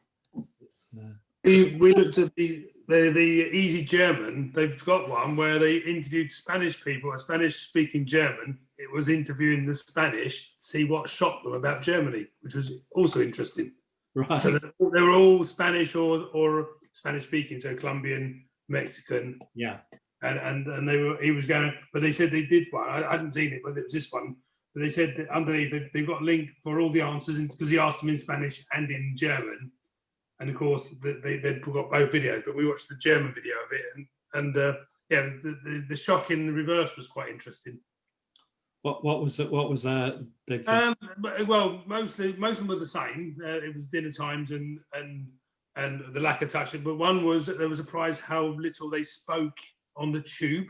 It's, We looked at the Easy German. They've got one where they interviewed Spanish people, a Spanish-speaking German. It was interviewing the Spanish to see what shocked them about Germany, which was also interesting. right. So they were all Spanish or Spanish-speaking, so Colombian, Mexican, Yeah. and they were. He was going, but they said they did one. I hadn't seen it, but it was this one. But they said that underneath they've got a link for all the answers because he asked them in Spanish and in German. And of course, they'd got both videos, but we watched the German video of it, and yeah, the shock in the reverse was quite interesting. What was it? What was that big thing? Well, most of them were the same. It was dinner times and the lack of touch. But one was that they were surprised how little they spoke on the tube.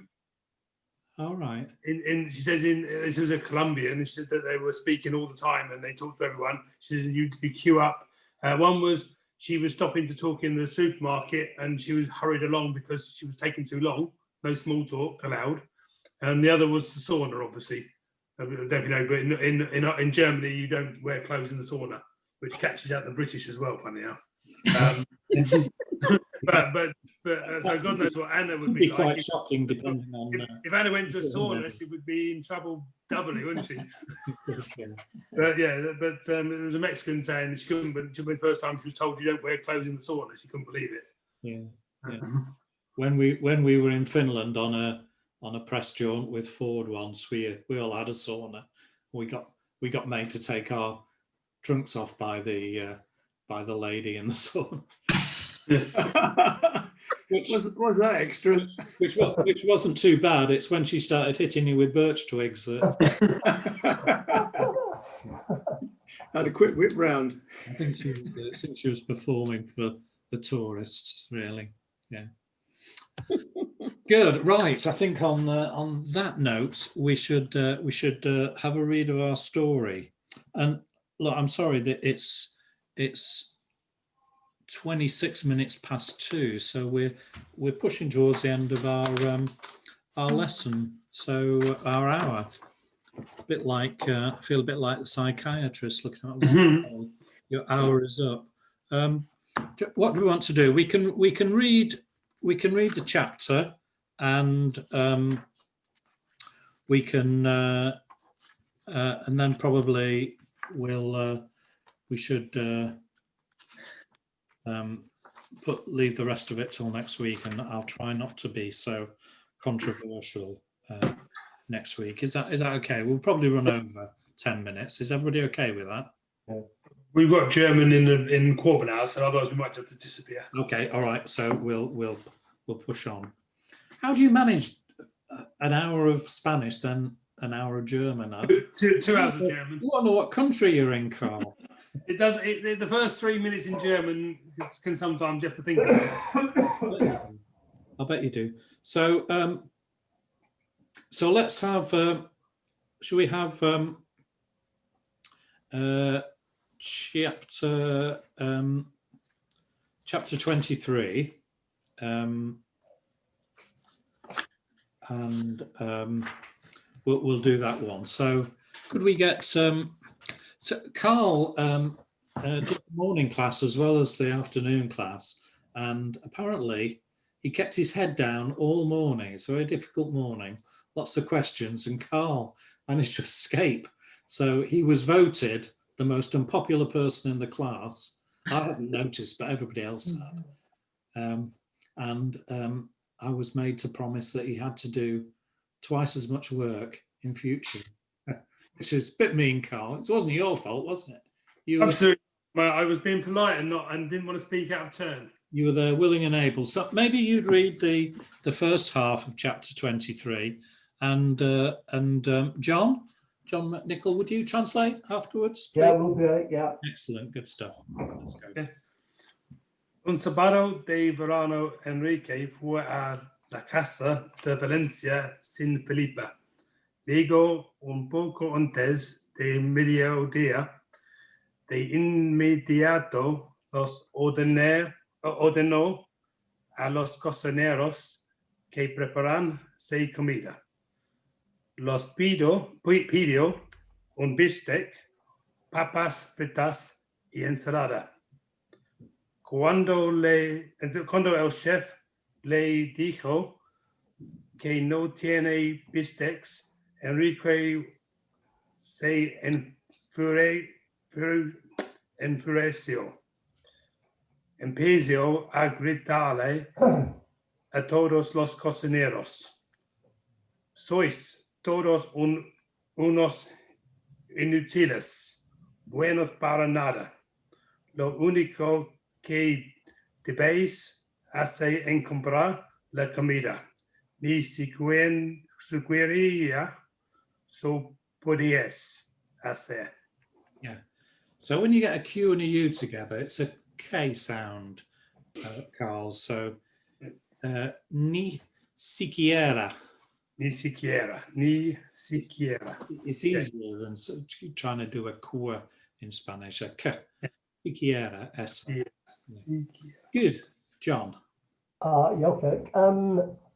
All right. She says this was a Colombian, and she said that they were speaking all the time and they talked to everyone. She says you queue up. One was she was stopping to talk in the supermarket and she was hurried along because she was taking too long. No small talk allowed. And the other was the sauna, obviously. I don't know if you know, but in Germany you don't wear clothes in the sauna, which catches out the British as well. Funny enough. But so God knows what Anna would be like. Quite shocking, depending on. If Anna went to a sauna, she would be in trouble doubly, wouldn't she? But yeah, there was a Mexican saying she couldn't. But the first time she was told you don't wear clothes in the sauna, she couldn't believe it. Yeah. When we were in Finland on a press jaunt with Ford once, we all had a sauna. We got made to take our trunks off by the lady in the sauna. Which was that extra? Which wasn't too bad. It's when she started hitting you with birch twigs that had a quick whip round. I think she was performing for the tourists, really. Yeah. Good. Right. I think on that note, we should have a read of our story. And look, I'm sorry that it's 26 minutes past 2, so we're pushing towards the end of our lesson. So our hour. A bit like I feel a bit like the psychiatrist looking at your hour is up. What do we want to do? We can read the chapter, and we can and then probably we should leave the rest of it till next week, and I'll try not to be so controversial next week. Is that okay? We'll probably run over 10 minutes. Is everybody okay with that? We've got German in quarter of an hour, so otherwise we might have to disappear. Okay, all right. So we'll push on. How do you manage an hour of Spanish, then an hour of German? 2 hours of German. You wonder what country you're in, Carl. It does. The first 3 minutes in German can sometimes you have to think about it. I bet you do. So let's have. Shall we have chapter 23, and we'll do that one. So could we get so Carl did the morning class as well as the afternoon class, and apparently he kept his head down all morning. It's a very difficult morning, lots of questions, and Carl managed to escape. So he was voted the most unpopular person in the class. I hadn't noticed, but everybody else had. I was made to promise that he had to do twice as much work in future, which is a bit mean, Carl. It wasn't your fault, wasn't it? Absolutely. I was being polite and didn't want to speak out of turn. You were there, willing and able. So maybe you'd read the first half of chapter 23, and John McNichol, would you translate afterwards, please? Yeah, we'll do it. Yeah. Excellent, good stuff. Let's go. Okay. Un sábado de verano, Enrique fue a la casa de Valencia sin Felipe. Luego, un poco antes de mediodía, de inmediato los ordenó a los cocineros que preparan su comida. Los pidió un bistec, papas fritas y ensalada. Cuando el chef le dijo que no tiene bistecs, Enrique se enfureció. Empezó a gritarle a todos los cocineros: sois todos unos inútiles, buenos para nada. Lo único que debéis hacer es comprar la comida. Ni siquiera so podíais hacer. Yeah. So when you get a Q and a U together, it's a K sound, Carl. So ni siquiera. Ni siquiera. Ni siquiera. It's easier than trying to do a Q in Spanish. A K. Siquiera. S. Good. John. Yeah, okay.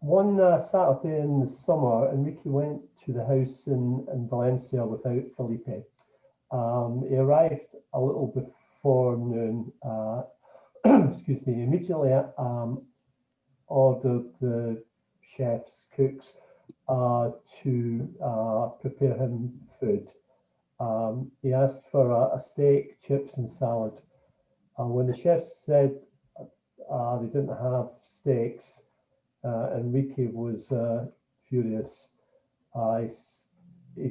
One Saturday in the summer, Enrique went to the house in Valencia without Felipe. He arrived a little before noon. Excuse me. Immediately ordered the chef's cooks to prepare him food. He asked for a steak, chips, and salad. When the chef said they didn't have steaks, Enrique was furious. He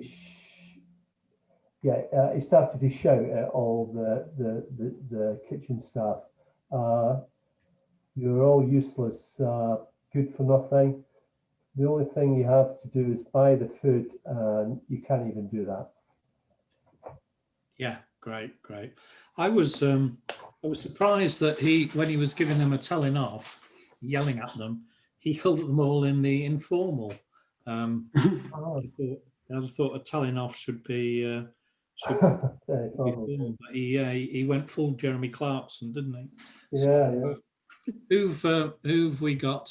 started to shout at all the kitchen staff. You're all useless, good for nothing. The only thing you have to do is buy the food, and you can't even do that. Yeah, great. I was surprised that when he was giving them a telling off, yelling at them, he held them all in the informal. I thought a telling off should be formal, but he went full Jeremy Clarkson, didn't he? Yeah. Who've we got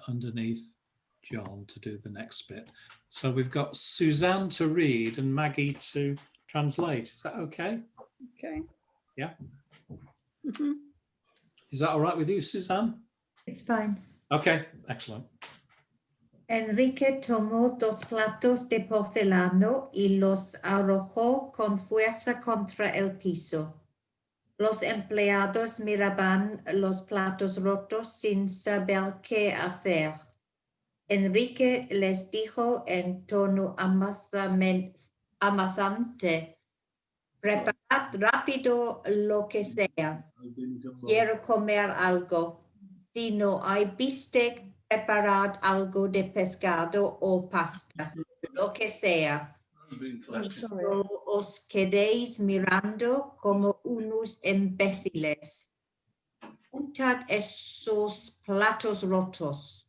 underneath John to do the next bit? So we've got Suzanne to read and Maggie to translate. Is that okay? Okay. Yeah. Mm-hmm. Is that all right with you, Suzanne? It's fine. Okay, excellent. Enrique tomó 2 platos de porcelana y los arrojó con fuerza contra el piso. Los empleados miraban los platos rotos sin saber qué hacer. Enrique les dijo en tono amazante: preparad rápido lo que sea. Quiero comer algo. Si no hay bistec, preparad algo de pescado o pasta, lo que sea. No os quedéis mirando como unos imbéciles. Juntad esos platos rotos.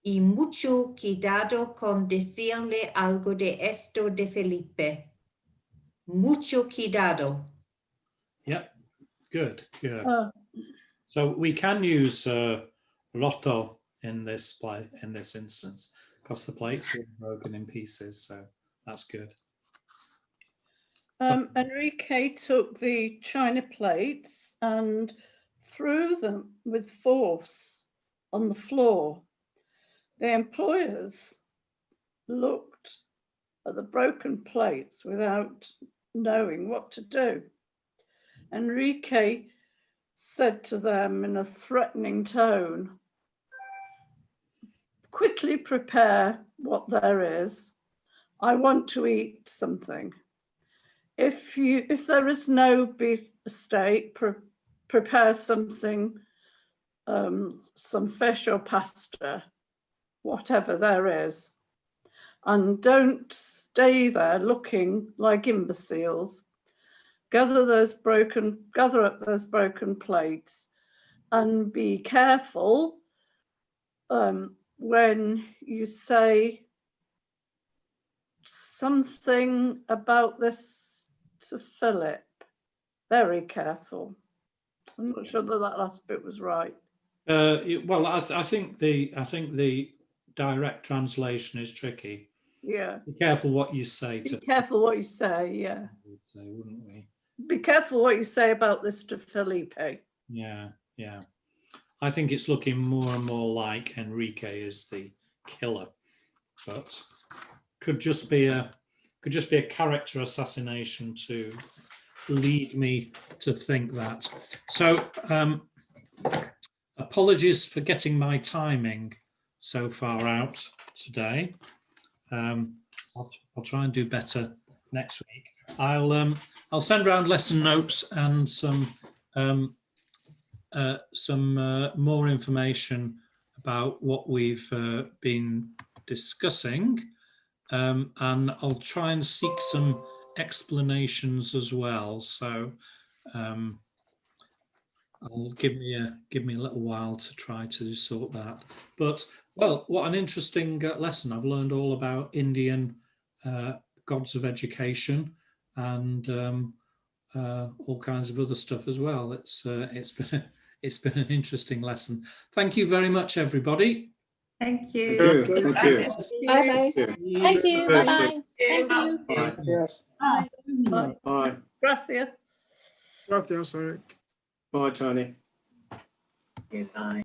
Y mucho cuidado con decirle algo de esto de Felipe. Mucho cuidado. Yep, good. So we can use roto in this instance because the plates were broken in pieces, so that's good. Enrique took the china plates and threw them with force on the floor. The employers looked at the broken plates without knowing what to do. Enrique said to them in a threatening tone, quickly prepare what there is. I want to eat something. If there is no beef steak, prepare something, some fish or pasta, whatever there is. And don't stay there looking like imbeciles. Gather up those broken plates and be careful when you say something about this to Philip. Very careful. I'm not sure that that last bit was right. Well, I think the direct translation is tricky. Yeah. Be careful what you say Be to. careful what you say, yeah. Would say, wouldn't we? Be careful what you say about this to Felipe. Yeah, yeah. I think it's looking more and more like Enrique is the killer, but could just be a character assassination to lead me to think that. So apologies for getting my timing so far out today. I'll try and do better next week. I'll send around lesson notes and some more information about what we've been discussing, and I'll try and seek some explanations as well. So I'll give me a little while to try to sort that. But well, what an interesting lesson! I've learned all about Indian gods of education and all kinds of other stuff as well. It's been an interesting lesson. Thank you very much, everybody. Thank you. Thank you. Bye bye. Thank you. Bye bye. Thank you. Bye. Yes. Bye. Bye. Gracias. Gracias, Eric. Bye, Tony. Goodbye.